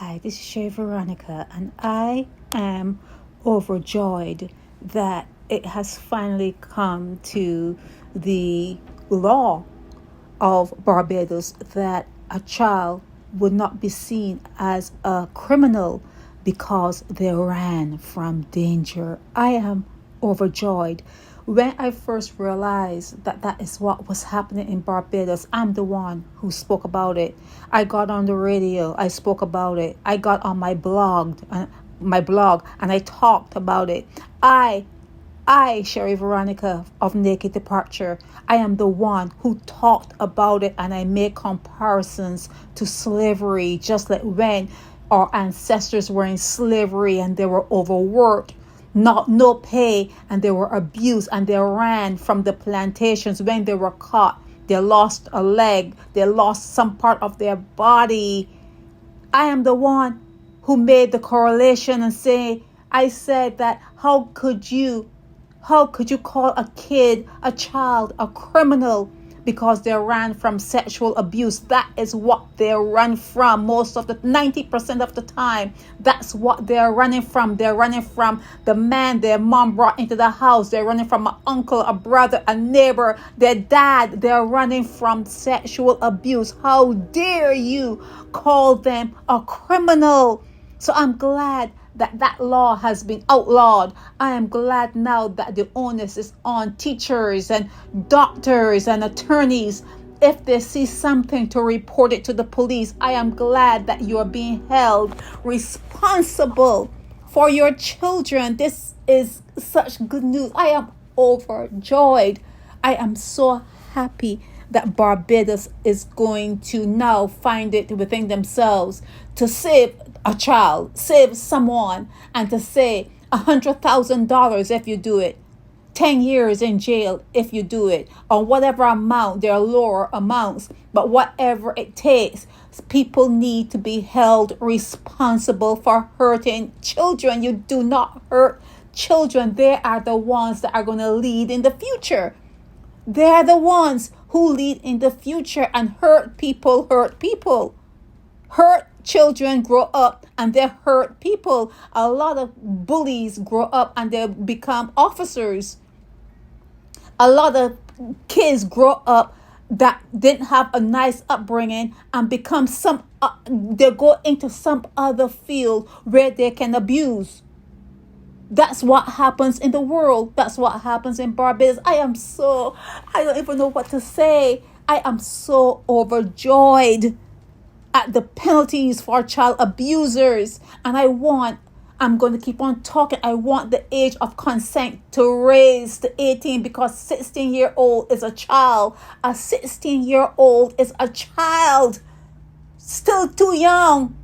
Hi, this is Shay Veronica, and I am overjoyed that it has finally come to the law of Barbados that a child would not be seen as a criminal because they ran from danger. I am overjoyed. When I first realized that that is what was happening in Barbados, I'm the one who spoke about it. I got on the radio, I spoke about it. I got on my blog, and I talked about it. I, Sherry Veronica of Naked Departure, I am the one who talked about it, and I made comparisons to slavery, just like when our ancestors were in slavery and they were overworked, no pay, and they were abused, and they ran from the plantations. When they were caught, they lost a leg, they lost some part of their body. I am the one who made the correlation and I said that how could you call a child a criminal because they ran from sexual abuse? That is what they run from 90% of the time. That's what they're running from. They're running from the man their mom brought into the house. They're running from an uncle, a brother, a neighbor, their dad. They're running from sexual abuse. How dare you call them a criminal? So I'm glad that law has been outlawed. I am glad now that the onus is on teachers and doctors and attorneys. If they see something, to report it to the police. I am glad that you are being held responsible for your children. This is such good news. I am overjoyed. I am so happy that Barbados is going to now find it within themselves to save a child, save someone, and to say $100,000 if you do it, 10 years in jail if you do it, or whatever amount. There are lower amounts, but whatever it takes, people need to be held responsible for hurting children. You do not hurt children. They are the ones that are going to lead in the future. They're the ones who lead in the future, and hurt people. Hurt children grow up and they hurt people. A lot of bullies grow up and they become officers. A lot of kids grow up that didn't have a nice upbringing and become they go into some other field where they can abuse. That's what happens in the world. That's what happens in Barbados. I don't even know what to say. I am so overjoyed at the penalties for child abusers. And I'm going to keep on talking. I want the age of consent to raise to 18, because 16-year-old is a child. A 16-year-old is a child. Still too young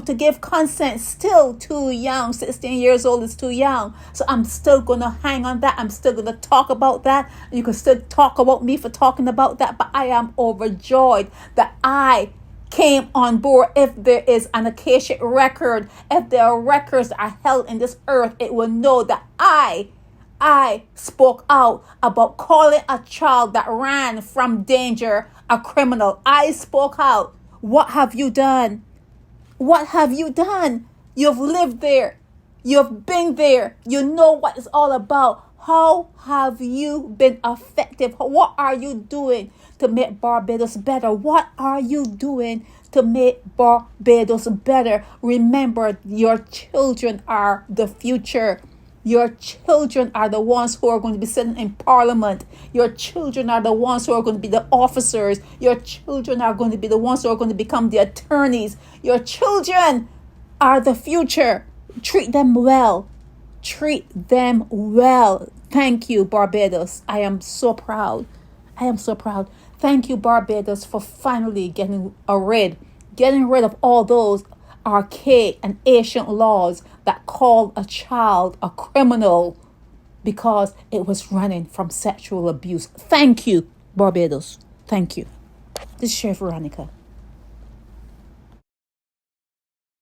to give consent. Still too young. 16 years old is too young. So I'm still going to hang on that. I'm still going to talk about that. You can still talk about me for talking about that. But I am overjoyed that I came on board. If there is an Akashic record, if there are records that are held in this earth, it will know that I spoke out about calling a child that ran from danger a criminal. I spoke out. What have you done? What have you done? You've lived there. You've been there. You know what it's all about. How have you been effective? What are you doing to make Barbados better? What are you doing to make Barbados better? Remember, your children are the future. Your children are the ones who are going to be sitting in Parliament. Your children are the ones who are going to be the officers. Your children are going to be the ones who are going to become the attorneys. Your children are the future. Treat them well. Treat them well. Thank you, Barbados. I am so proud. Thank you, Barbados, for finally getting rid of all those archaic and ancient laws that called a child a criminal because it was running from sexual abuse. Thank you, Barbados. Thank you. This is Chef Veronica.